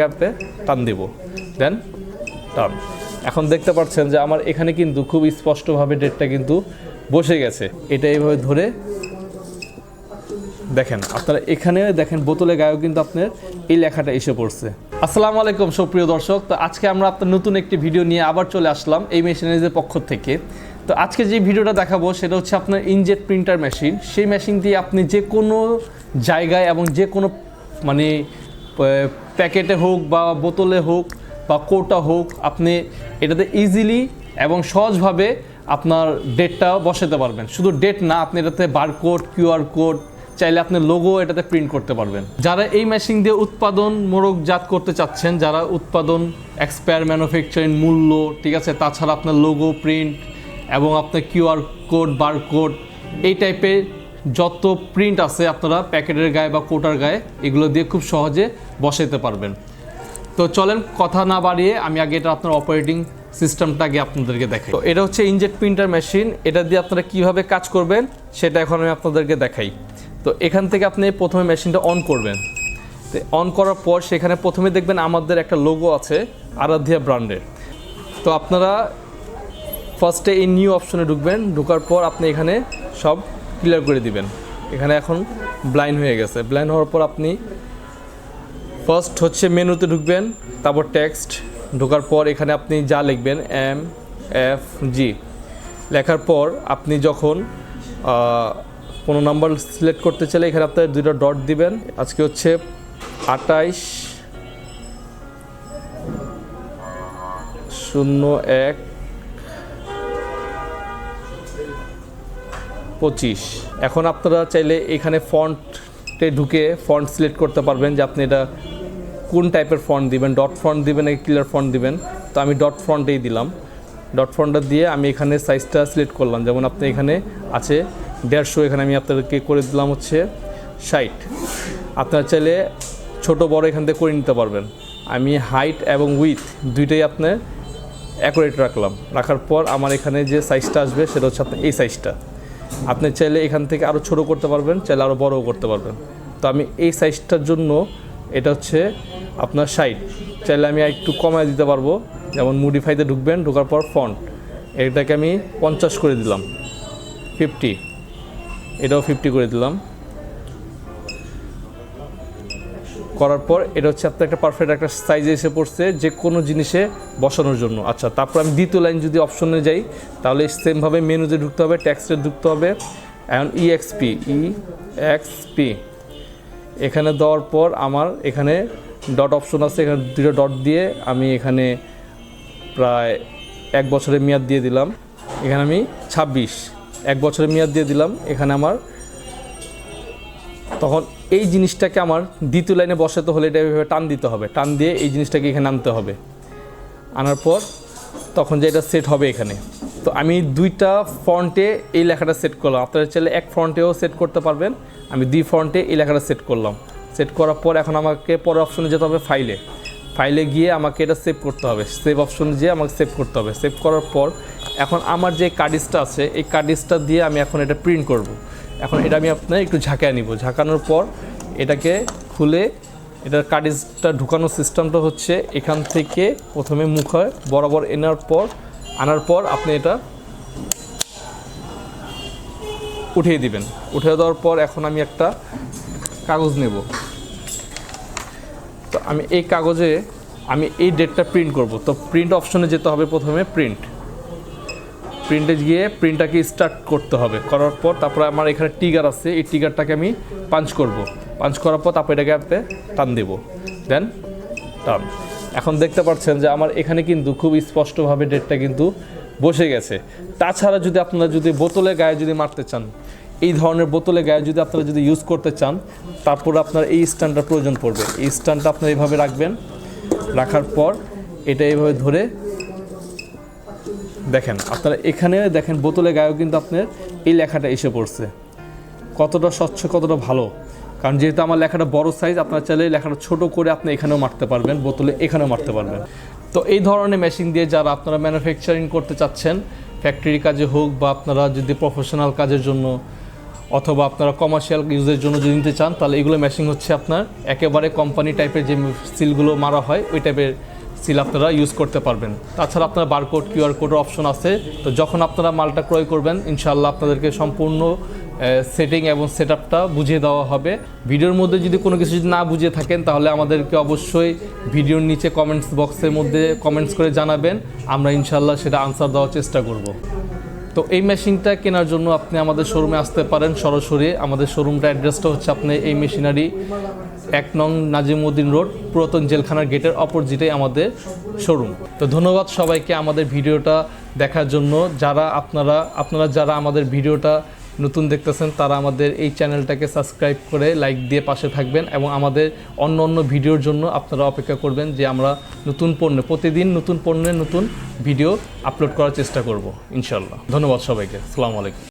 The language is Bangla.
গ্যাপে টান দিব, দেন টান। এখন দেখতে পাচ্ছেন যে আমার এখানে কিন্তু খুব স্পষ্টভাবে ডেটটা কিন্তু বসে গেছে। এটা এইভাবে ধরে দেখেন, আপনারা এখানে দেখেন বোতলে গায়েও কিন্তু আপনার এই লেখাটা এসে পড়ছে। আসসালামু আলাইকুম সুপ্রিয় দর্শক, তো আজকে আমরা আপনার নতুন একটি ভিডিও নিয়ে আবার চলে আসলাম এই মেশিনারিজের পক্ষ থেকে। তো আজকে যে ভিডিওটা দেখাবো সেটা হচ্ছে আপনার ইনজেট প্রিন্টার মেশিন। সেই মেশিন দিয়ে আপনি যে কোনো জায়গায় এবং যে কোনো মানে প্যাকেটে হোক বা বোতলে হোক বা কোটা হোক, আপনি এটাতে ইজিলি এবং সহজভাবে আপনার ডেটটা বসাতে পারবেন। শুধু ডেট না, আপনি এটাতে বারকোড, কিউআর কোড, চাইলে আপনি লোগো এটাতে প্রিন্ট করতে পারবেন। যারা এই মেশিন দিয়ে উৎপাদন মোড়কজাত করতে চাচ্ছেন, যারা উৎপাদন এক্সপায়ার ম্যানুফ্যাকচারিং মূল্য, ঠিক আছে, তাছাড়া আপনার লোগো প্রিন্ট এবং আপনার কিউআর কোড, বারকোড, এই টাইপের যত প্রিন্ট আছে আপনারা প্যাকেটের গায়ে বা কোটার গায়ে, এগুলো দিয়ে খুব সহজে বসাতে পারবেন। তো চলেন কথা না বাড়িয়ে আমি আগে এটা আপনার অপারেটিং সিস্টেমটা আগে আপনাদেরকে দেখাই। তো এটা হচ্ছে ইনজেট প্রিন্টার মেশিন। এটা দিয়ে আপনারা কীভাবে কাজ করবেন সেটা এখন আমি আপনাদেরকে দেখাই। তো এখান থেকে আপনি প্রথমে মেশিনটা অন করবেন। তো অন করার পর সেখানে প্রথমে দেখবেন আমাদের একটা লোগো আছে আরাধ্যা ব্র্যান্ডের। তো আপনারা ফার্স্টে এই নিউ অপশনে ঢুকবেন। ঢোকার পর আপনি এখানে সব ক্লিয়ার করে দিবেন। এখানে এখন ব্লাইন্ড হয়ে গেছে। ব্লাইন্ড হওয়ার পর আপনি ফার্স্ট হচ্ছে মেনুতে ঢুকবেন, তারপর টেক্সট। ঢোকার পর এখানে আপনি যা লিখবেন MFG লেখার পর আপনি যখন কোনো নাম্বার সিলেক্ট করতে চাইলে এখানে আপনার দুইটা ডট দিবেন। আজকে হচ্ছে 28/01/25। এখন আপনারা চাইলে এখানে ফন্টে ঢুকে ফন্ট সিলেক্ট করতে পারবেন যে আপনি এটা কোন টাইপের ফন্ট দিবেন, ডট ফন্ট দিবেন নাকি ক্লিয়ার ফন্ট দিবেন। তো আমি ডট ফন্টেই দিলাম। ডট ফন্টটা দিয়ে আমি এখানে সাইজটা সিলেক্ট করলাম। যেমন আপনি এখানে আছে 150, এখানে আমি আপনাদেরকে করে দিলাম হচ্ছে 60। আপনারা চাইলে ছোট বড় এখান থেকে করে নিতে পারবেন। আমি হাইট এবং উইথ দুইটাই আপনার অ্যাকুরেট রাখলাম। রাখার পর আমার এখানে যে সাইজটা আসবে সেটা হচ্ছে আপনার এই সাইজটা। আপনি চাইলে এখান থেকে আরও ছোটো করতে পারবেন, চাইলে আরও বড়ও করতে পারবেন। তো আমি এই সাইজটার জন্য এটা হচ্ছে আপনার 60, চাইলে আমি একটু কমায় দিতে পারবো। যেমন মডিফাইতে ঢুকবেন, ঢোকার পর ফন্ট, এটাকে আমি 50 করে দিলাম। 50, এটাও 50 করে দিলাম। করার পর এটা হচ্ছে আপনার একটা পারফেক্ট একটা সাইজে এসে পড়ছে যে কোনো জিনিসে বসানোর জন্য। আচ্ছা, তারপর আমি দ্বিতীয় লাইন যদি অপশনে যাই তাহলে সেমভাবে মেনুতে ঢুকতে হবে, টেক্সটে ঢুকতে হবে। এখন EXP এখানে দেওয়ার পর আমার এখানে ডট অপশন আছে, এখানে দুটো ডট দিয়ে আমি এখানে প্রায় 1 বছরের মেয়াদ দিয়ে দিলাম। এখানে আমি 26, 1 বছরের মেয়াদ দিয়ে দিলাম। এখানে আমার তখন এই জিনিসটাকে আমার দ্বিতীয় লাইনে বসাতে হলে এটা এভাবে টান দিতে হবে। টান দিয়ে এই জিনিসটাকে এখানে আনতে হবে। আনার পর তখন যে এটা সেট হবে এখানে। তো আমি দুইটা ফন্টে এই লেখাটা সেট করলাম। আপনারা চাইলে এক ফন্টেও সেট করতে পারবেন। আমি 2 ফন্টে এই লেখাটা সেট করলাম। সেট করার পর এখন আমাকে পরের অপশনে যেতে হবে, ফাইলে গিয়ে আমাকে এটা সেভ করতে হবে। সেভ অপশনে গিয়ে আমাকে সেভ করতে হবে। সেভ করার পর এখন আমার যে কার্ডিসটা আছে এই কার্ডিসটা দিয়ে আমি এখন এটা প্রিন্ট করব। এখন এটা আমি আপনার একটু ঝাঁকায় নিব। ঝাঁকানোর পর এটাকে খুলে এটার কার্ডিসটা ঢুকানোর সিস্টেমটা হচ্ছে এখান থেকে প্রথমে মুখে বরাবর আনার পর আপনি এটা উঠিয়ে দিবেন। উঠিয়ে দেওয়ার পর এখন আমি একটা কাগজ নেব। তো আমি এই কাগজে আমি এই ডেটটা প্রিন্ট করব। তো প্রিন্ট অপশনে যেতে হবে, প্রথমে প্রিন্টে গিয়ে প্রিন্টটাকে স্টার্ট করতে হবে। করার পর তারপরে আমার এখানে টিগার আছে, এই টিগারটাকে আমি পাঞ্চ করব। পাঞ্চ করার পর তারপর এটাকে আপনি টান দেব, দেন টান। এখন দেখতে পাচ্ছেন যে আমার এখানে কিন্তু খুব স্পষ্টভাবে ডেটটা কিন্তু বসে গেছে। তাছাড়া যদি আপনারা যদি বোতলে গায়ে যদি মারতে চান, এই ধরনের বোতলে গায়ে যদি আপনারা যদি ইউজ করতে চান, তারপর আপনার এই স্ট্যান্ডটার প্রয়োজন পড়বে। এই স্ট্যান্ডটা আপনারা এইভাবে রাখবেন। রাখার পর এটা এইভাবে ধরে দেখেন, আপনারা এখানে দেখেন বোতলে গায়েও কিন্তু আপনার এই লেখাটা এসে পড়ছে। কতটা স্বচ্ছ, কতটা ভালো। কারণ যেহেতু আমার লেখাটা বড় সাইজ, আপনারা চাইলে লেখাটা ছোট করে আপনি এখানেও মারতে পারবেন, বোতলে এখানেও মারতে পারবেন। তো এই ধরনের মেশিন দিয়ে যারা আপনারা ম্যানুফ্যাকচারিং করতে চাচ্ছেন, ফ্যাক্টরি কাজে হোক বা আপনারা যদি প্রফেশনাল কাজের জন্য অথবা আপনারা কমার্শিয়াল ইউজের জন্য যদি নিতে চান তাহলে এগুলো মেশিং হচ্ছে আপনার একেবারে কোম্পানি টাইপের যে সিলগুলো মারা হয় ওই টাইপের সিল আপনারা ইউজ করতে পারবেন। তাছাড়া আপনার বারকোড কিউআর কোডের অপশন আছে। তো যখন আপনারা মালটা ক্রয় করবেন ইনশাআল্লাহ আপনাদেরকে সম্পূর্ণ সেটিং এবং সেটআপটা বুঝিয়ে দেওয়া হবে। ভিডিওর মধ্যে যদি কোনো কিছু যদি না বুঝে থাকেন তাহলে আমাদেরকে অবশ্যই ভিডিওর নিচে কমেন্টস বক্সের মধ্যে কমেন্টস করে জানাবেন, আমরা ইনশাআল্লাহ সেটা আনসার দেওয়ার চেষ্টা করব। তো এই মেশিনটা কেনার জন্য আপনি আমাদের শোরুমে আসতে পারেন সরাসরি। আমাদের শোরুমটা অ্যাড্রেসটা হচ্ছে আপনি এই মেশিনারি 1 নং নাজিমউদ্দিন রোড, পুরাতন জেলখানার গেটের অপোজিটে আমাদের শোরুম। তো ধন্যবাদ সবাইকে আমাদের ভিডিওটা দেখার জন্য। আপনারা যারা আমাদের ভিডিওটা নতুন দেখতেছেন তারা আমাদের এই চ্যানেলটাকে সাবস্ক্রাইব করে লাইক দিয়ে পাশে থাকবেন এবং আমাদের অন্য ভিডিওর জন্য আপনারা অপেক্ষা করবেন যে আমরা প্রতিদিন নতুন পণ্যের নতুন ভিডিও আপলোড করার চেষ্টা করব ইনশাআল্লাহ। ধন্যবাদ সবাইকে। আসসালামু আলাইকুম।